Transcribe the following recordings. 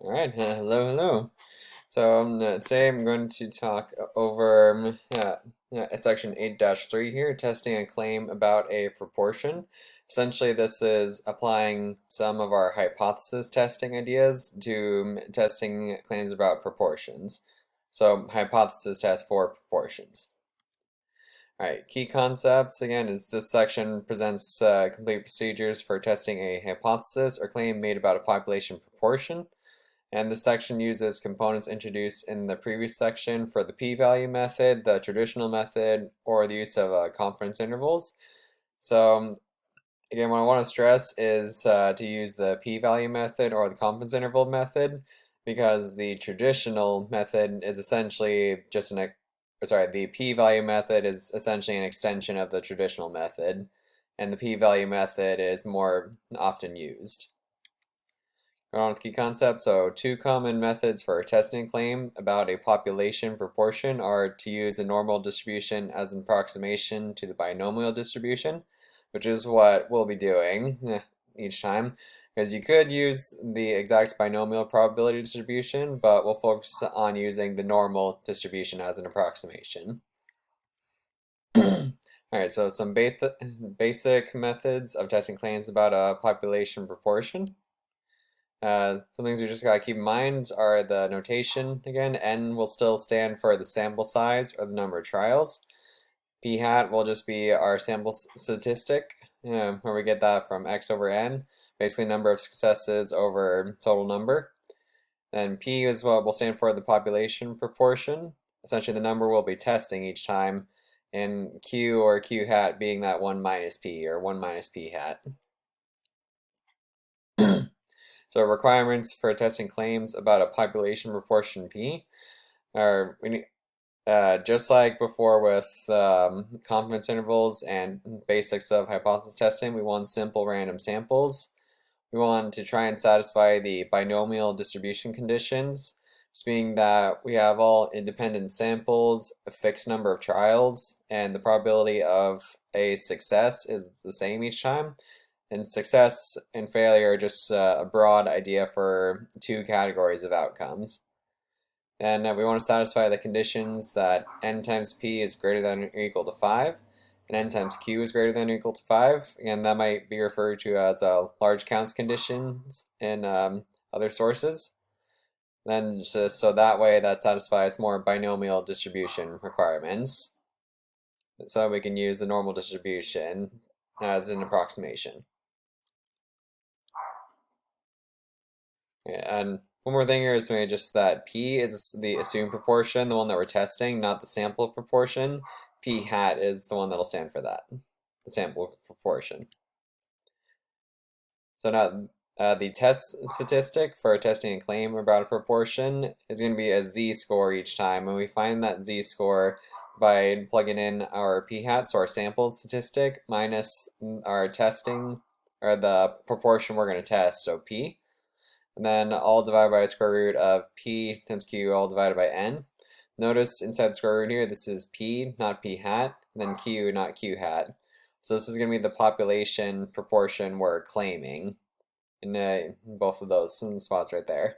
All right, hello. So today I'm going to talk over section 8-3 here, testing a claim about a proportion. Essentially, this is applying some of our hypothesis testing ideas to testing claims about proportions. So, hypothesis test for proportions. All right, key concepts again is this section presents complete procedures for testing a hypothesis or claim made about a population proportion. And this section uses components introduced in the previous section for the p-value method, the traditional method, or the use of confidence intervals. So again, what I want to stress is to use the p-value method or the confidence interval method, because the traditional method is essentially just the p-value method is essentially an extension of the traditional method, and the p-value method is more often used. Going on with key concepts, so two common methods for testing a claim about a population proportion are to use a normal distribution as an approximation to the binomial distribution, which is what we'll be doing each time, because you could use the exact binomial probability distribution, but we'll focus on using the normal distribution as an approximation. Alright, so some basic methods of testing claims about a population proportion. Some things we just gotta keep in mind are the notation. Again, n will still stand for the sample size or the number of trials. P hat will just be our sample statistic, where we get that from x over n, basically number of successes over total number. Then P is what will stand for the population proportion. Essentially, the number we'll be testing each time, and Q or Q hat being that 1 minus P or 1 minus P hat. So requirements for testing claims about a population proportion P are just like before with confidence intervals and basics of hypothesis testing, we want simple random samples. We want to try and satisfy the binomial distribution conditions, just being that we have all independent samples, a fixed number of trials, and the probability of a success is the same each time. And success and failure are just a broad idea for two categories of outcomes. And we want to satisfy the conditions that n times p is greater than or equal to 5, and n times q is greater than or equal to 5. And that might be referred to as large counts conditions in other sources. Then so that way that satisfies more binomial distribution requirements. So we can use the normal distribution as an approximation. And one more thing here is maybe just that P is the assumed proportion, the one that we're testing, not the sample proportion. P hat is the one that'll stand for that, the sample proportion. So now the test statistic for testing a claim about a proportion is going to be a z-score each time, and we find that z-score by plugging in our p hat, so our sample statistic, minus our testing, or the proportion we're going to test, so p. And then all divided by the square root of p times q all divided by n. Notice inside the square root here, this is p, not p hat, and then q, not q hat. So this is going to be the population proportion we're claiming in both of those spots right there.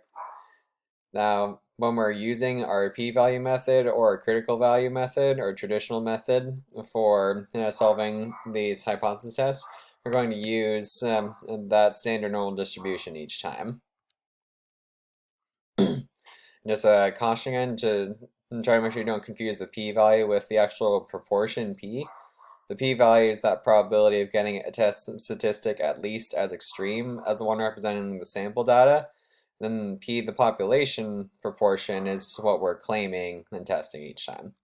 Now, when we're using our p-value method or a critical value method or traditional method for solving these hypothesis tests, we're going to use that standard normal distribution each time. Just a caution again to try to make sure you don't confuse the p-value with the actual proportion p. The p-value is that probability of getting a test statistic at least as extreme as the one representing the sample data. Then p, the population proportion, is what we're claiming and testing each time.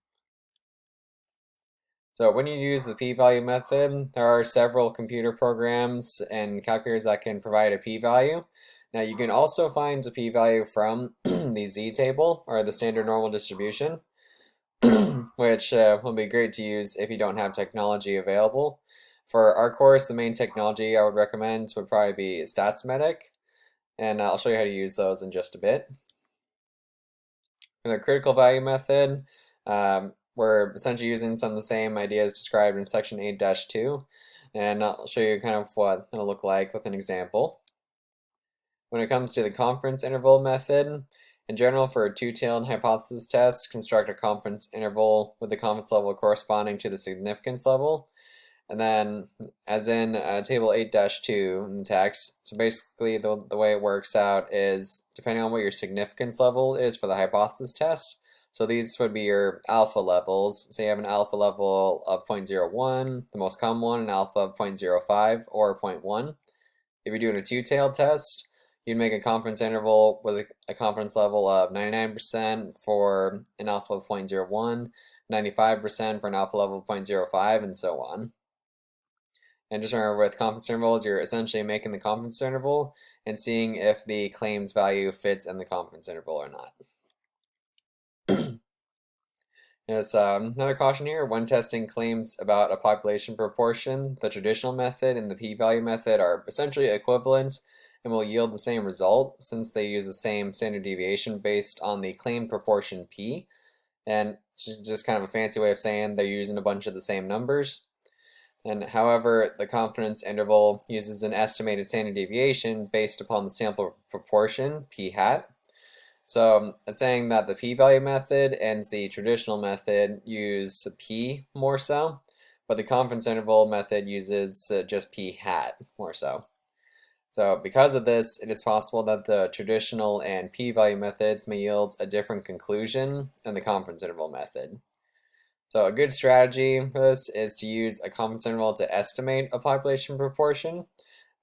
So when you use the p-value method, there are several computer programs and calculators that can provide a p-value. Now you can also find a p-value from the z-table, or the standard normal distribution, which will be great to use if you don't have technology available. For our course, the main technology I would recommend would probably be StatsMetric, and I'll show you how to use those in just a bit. For the critical value method, we're essentially using some of the same ideas described in section 8-2, and I'll show you kind of what it'll look like with an example. When it comes to the confidence interval method, in general, for a two-tailed hypothesis test, construct a confidence interval with the confidence level corresponding to the significance level. And then, as in table 8-2 in the text, so basically the way it works out is depending on what your significance level is for the hypothesis test. So these would be your alpha levels. Say you have an alpha level of 0.01, the most common one, an alpha of 0.05 or 0.1. If you're doing a two-tailed test, you'd make a confidence interval with a confidence level of 99% for an alpha of 0.01, 95% for an alpha level of 0.05, and so on. And just remember, with confidence intervals, you're essentially making the confidence interval and seeing if the claims value fits in the confidence interval or not. There's another caution here. When testing claims about a population proportion, the traditional method and the p-value method are essentially equivalent and will yield the same result since they use the same standard deviation based on the claim proportion p. And it's just kind of a fancy way of saying they're using a bunch of the same numbers. And however, the confidence interval uses an estimated standard deviation based upon the sample proportion, p hat. So it's saying that the p-value method and the traditional method use p more so, but the confidence interval method uses just p hat more so. So because of this, it is possible that the traditional and p-value methods may yield a different conclusion than the confidence interval method. So a good strategy for this is to use a confidence interval to estimate a population proportion,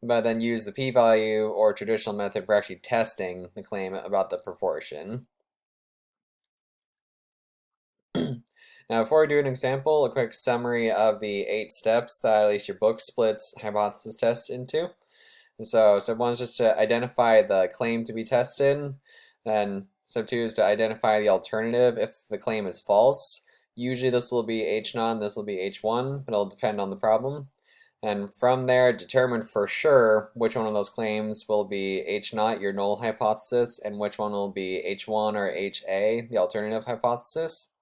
but then use the p-value or traditional method for actually testing the claim about the proportion. Now, before we do an example, a quick summary of the 8 steps that at least your book splits hypothesis tests into. So step 1 is just to identify the claim to be tested. Then step 2 is to identify the alternative if the claim is false. Usually this will be H0, this will be H1, but it'll depend on the problem. And from there, determine for sure which one of those claims will be H0, your null hypothesis, and which one will be H1 or HA, the alternative hypothesis.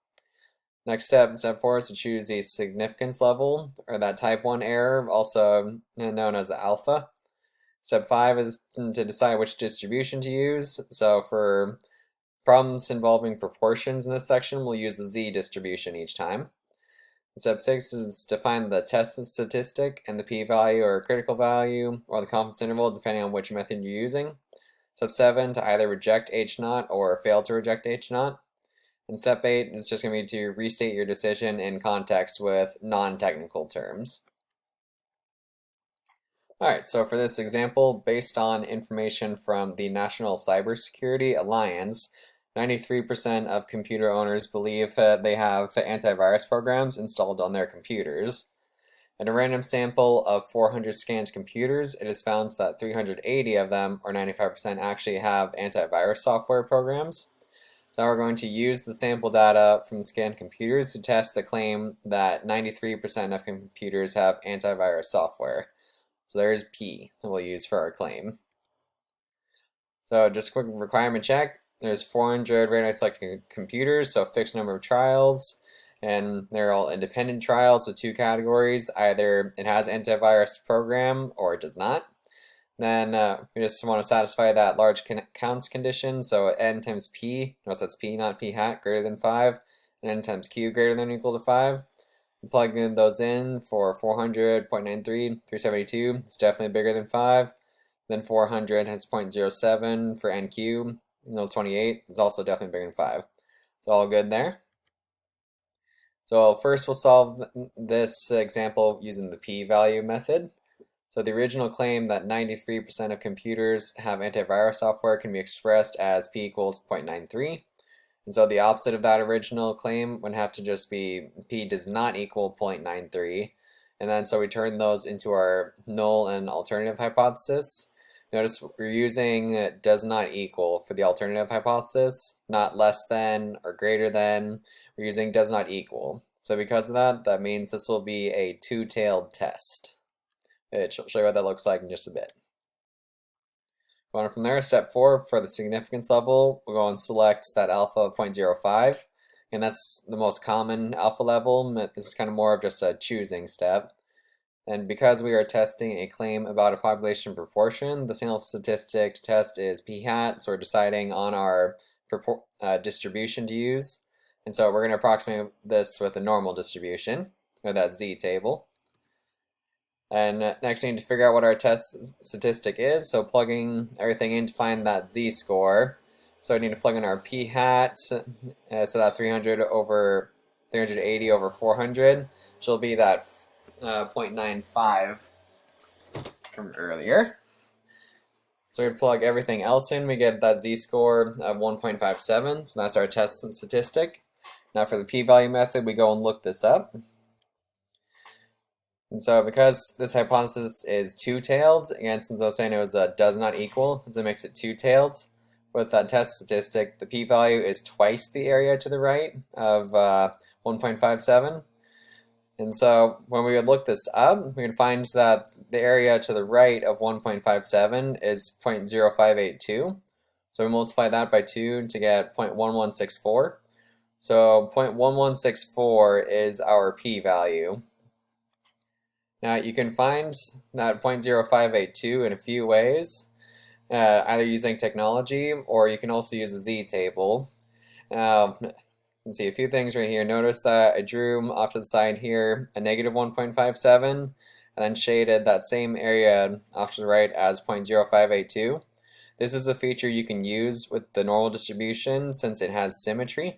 Next step, step 4, is to choose the significance level, or that type 1 error, also known as the alpha. Step 5 is to decide which distribution to use. So for problems involving proportions in this section, we'll use the z distribution each time. Step 6 is to find the test statistic and the p-value or critical value or the confidence interval depending on which method you're using. Step 7 to either reject H0 or fail to reject H0. And step 8 is just going to be to restate your decision in context with non-technical terms. Alright, so for this example, based on information from the National Cybersecurity Alliance, 93% of computer owners believe that they have antivirus programs installed on their computers. In a random sample of 400 scanned computers, it is found that 380 of them, or 95%, actually have antivirus software programs. So we're going to use the sample data from scanned computers to test the claim that 93% of computers have antivirus software. So there's P that we'll use for our claim. So just a quick requirement check. There's 400 randomly selected computers, so a fixed number of trials, and they're all independent trials with 2 categories. Either it has antivirus program or it does not. Then we just want to satisfy that large counts condition, so n times p, notice that's p not p hat, greater than 5, and n times q greater than or equal to 5. We plug those in for 400, 0.93, 372, it's definitely bigger than 5. Then 400 has 0.07 for NQ, 28, it's also definitely bigger than 5. So all good there. So first we'll solve this example using the p-value method. So the original claim that 93% of computers have antivirus software can be expressed as p equals 0.93. And so the opposite of that original claim would have to just be p does not equal 0.93. And then so we turn those into our null and alternative hypothesis. Notice we're using does not equal for the alternative hypothesis, not less than or greater than. We're using does not equal. So because of that, that means this will be a two-tailed test. I'll show you what that looks like in just a bit. Going from there, step 4, for the significance level, we'll go and select that alpha of 0.05. And that's the most common alpha level. This is kind of more of just a choosing step. And because we are testing a claim about a population proportion, the sample statistic to test is p hat, so we're deciding on our distribution to use. And so we're going to approximate this with a normal distribution, or that z table. And next we need to figure out what our test statistic is, so plugging everything in to find that z-score. So I need to plug in our p hat, so that 380 over 400, which will be that 0.95 from earlier. So we plug everything else in, we get that z-score of 1.57, so that's our test statistic. Now for the p-value method, we go and look this up. And so because this hypothesis is two-tailed, again, since I was saying it was does not equal, so it makes it two-tailed. With that test statistic, the p-value is twice the area to the right of 1.57. And so when we would look this up, we would find that the area to the right of 1.57 is 0.0582. So we multiply that by 2 to get 0.1164. So 0.1164 is our p-value. Now you can find that 0.0582 in a few ways, either using technology or you can also use a z-table. Let's see a few things right here. Notice that I drew off to the side here a negative 1.57 and then shaded that same area off to the right as 0.0582. This is a feature you can use with the normal distribution since it has symmetry.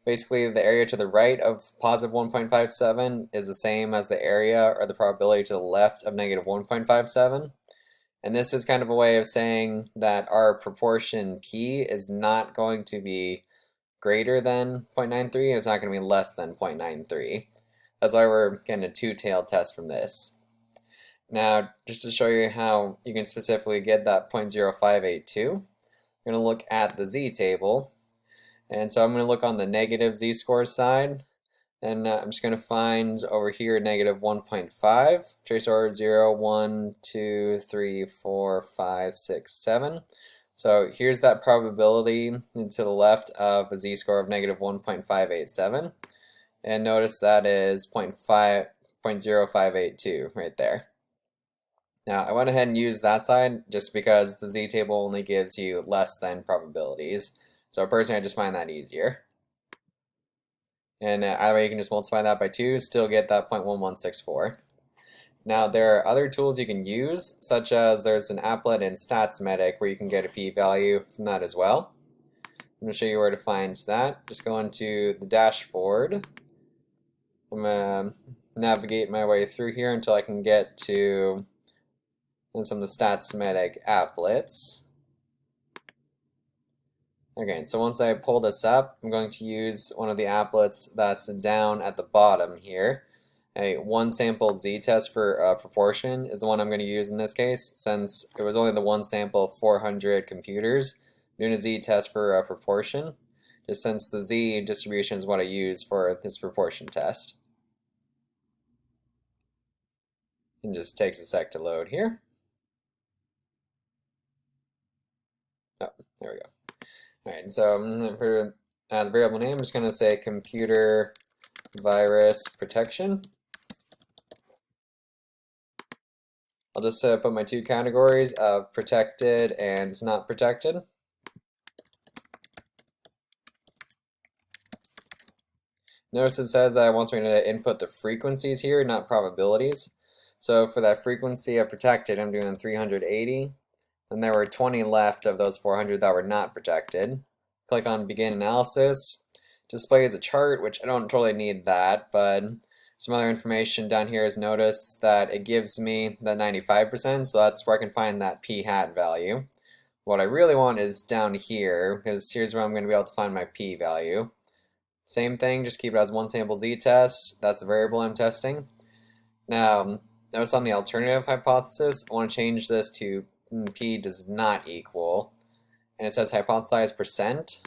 Basically, the area to the right of positive 1.57 is the same as the area or the probability to the left of negative 1.57. And this is kind of a way of saying that our proportion p is not going to be greater than 0.93, it's not going to be less than 0.93. That's why we're getting a two-tailed test from this. Now, just to show you how you can specifically get that 0.0582, we're going to look at the z-table. And so I'm going to look on the negative z-score side, and I'm just going to find over here negative 1.5, trace order 0, 1, 2, 3, 4, 5, 6, 7. So here's that probability to the left of a z-score of negative 1.587, and notice that is 0.0582 right there. Now I went ahead and used that side just because the z-table only gives you less than probabilities, so personally I just find that easier. And either way you can just multiply that by 2, still get that 0.1164. Now there are other tools you can use, such as there's an applet in StatsMedic where you can get a p-value from that as well. I'm going to show you where to find that. Just go into the dashboard. I'm going to navigate my way through here until I can get to some of the StatsMedic applets. Okay, so once I pull this up, I'm going to use one of the applets that's down at the bottom here. A one sample z-test for proportion is the one I'm going to use in this case, since it was only the one sample of 400 computers. I'm doing a z-test for proportion, just since the z distribution is what I use for this proportion test. It just takes a sec to load here. Oh, there we go. Alright, so for the variable name, I'm just going to say computer virus protection. I'll just put my two categories of protected and not protected. Notice it says that it wants me to input the frequencies here, not probabilities. So for that frequency of protected, I'm doing 380. And there were 20 left of those 400 that were not protected. Click on Begin Analysis. Displays a chart, which I don't totally need that, but some other information down here is notice that it gives me that 95%, so that's where I can find that p hat value. What I really want is down here, because here's where I'm going to be able to find my p value. Same thing, just keep it as one sample z-test. That's the variable I'm testing. Now, notice on the alternative hypothesis, I want to change this to p does not equal, and it says hypothesized percent.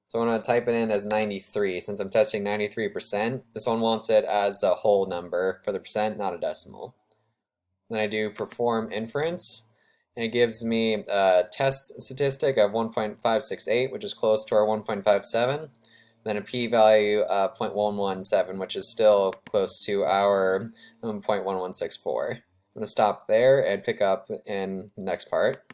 So I want to type it in as 93. Since I'm testing 93%, this one wants it as a whole number for the percent, not a decimal. Then I do perform inference, and it gives me a test statistic of 1.568, which is close to our 1.57. then a p-value of 0.117, which is still close to our 0.1164. I'm going to stop there and pick up in the next part.